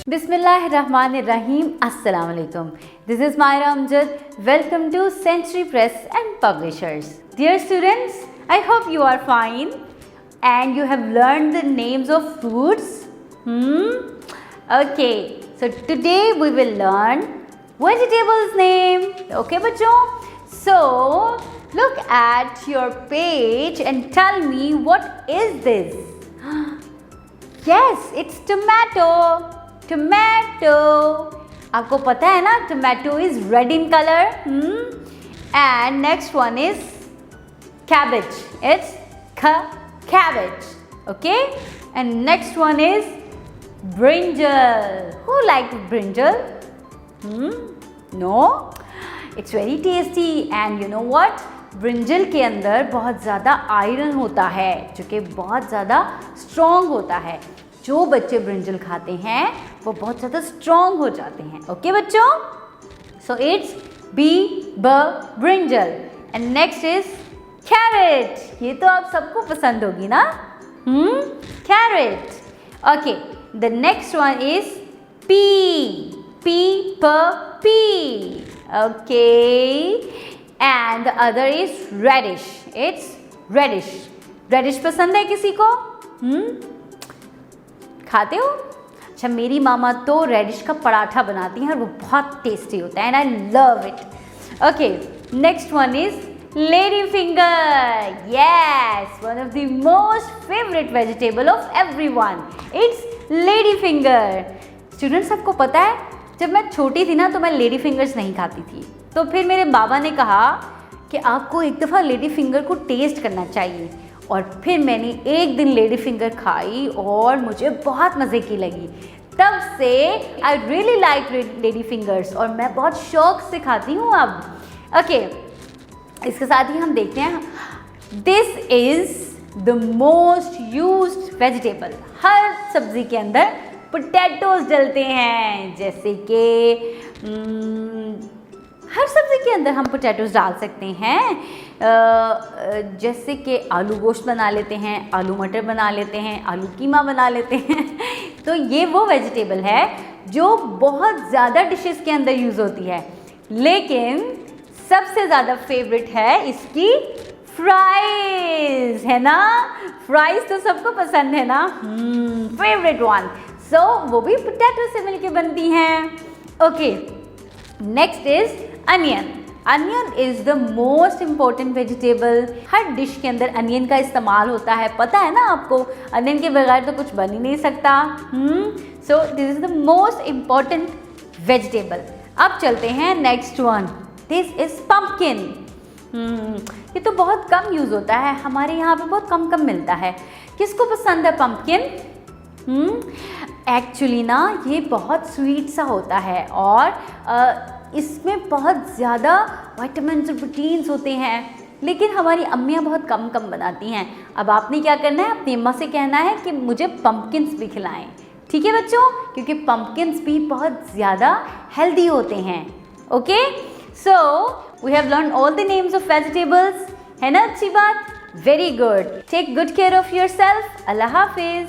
Bismillahirrahmanirrahim. Assalamu alaikum. This is Myra Amjad. Welcome to Century Press and Publishers. Dear students, I hope you are fine and you have learned the names of fruits. Okay, so today we will learn vegetables name. Okay, bachcho? So look at your page and tell me what is this? Yes, it's tomato. Tomato. आपको पता है ना, tomato is red in color. And next one is cabbage. It's cabbage. Okay. And next one is brinjal. Who likes brinjal? No. It's very tasty. And you know what? Brinjal के अंदर बहुत ज़्यादा iron होता है, जो कि बहुत ज़्यादा स्ट्रॉन्ग होता है. जो बच्चे ब्रिंजल खाते हैं वो बहुत ज़्यादा स्ट्रॉन्ग हो जाते हैं. ओके बच्चों, so it's brinjal. And next is carrot. ये तो आप सबको पसंद होगी ना, carrot. Okay, the next one is pea. Okay, and the other is radish. It's radish. Radish पसंद है किसी को? खाते हो? अच्छा, मेरी मामा तो रेडिश का पराठा बनाती हैं और वो बहुत टेस्टी होता है, and I love it. Okay, next one is lady finger. Yes, one of the most favorite vegetable of everyone. It's lady finger. Students, आपको पता है, जब मैं छोटी थी ना तो मैं लेडी फिंगर्स नहीं खाती थी. तो फिर मेरे बाबा ने कहा कि आपको एक दफ़ा लेडी फिंगर को टेस्ट करना चाहिए. और फिर मैंने एक दिन लेडी फिंगर खाई और मुझे बहुत मज़े की लगी. तब से I really like lady fingers और मैं बहुत शौक से खाती हूँ अब. ओके, इसके साथ ही हम देखते हैं, this is the most used vegetable. हर सब्ज़ी के अंदर पोटैटोज डलते हैं, जैसे कि हर सब्ज़ी के अंदर हम पोटैटोज डाल सकते हैं. जैसे कि आलू गोश्त बना लेते हैं, आलू मटर बना लेते हैं, आलू कीमा बना लेते हैं. तो ये वो वेजिटेबल है जो बहुत ज़्यादा डिशेस के अंदर यूज़ होती है, लेकिन सबसे ज़्यादा फेवरेट है इसकी फ्राइज़, है ना. फ्राइज़ तो सबको पसंद है ना, फेवरेट वन. सो वो भी पोटैटो से मिलके बनती हैं. Okay, next is onion. Onion is the most important vegetable. Her dish के अंदर अनियन का इस्तेमाल होता है, पता है ना आपको. अनियन के बगैर तो कुछ बन ही नहीं सकता. So this is the most important vegetable. अब चलते हैं next one. This is pumpkin. ये तो बहुत कम यूज़ होता है, हमारे यहाँ पे बहुत कम मिलता है. किसको पसंद है पम्पकिन? एक्चुअली ना ये बहुत स्वीट सा होता है और इसमें बहुत ज़्यादा विटामिन्स और प्रोटीन्स होते हैं, लेकिन हमारी अम्मियाँ बहुत कम बनाती हैं. अब आपने क्या करना है, अपनी अम्मा से कहना है कि मुझे पम्पकिन्स भी खिलाएं. ठीक है बच्चों, क्योंकि पम्पकिन्स भी बहुत ज़्यादा हेल्दी होते हैं. Okay, so we have learn all the names of vegetables. है ना अच्छी बात? Very good. Take good care of yourself. अल्लाह हाफिज़.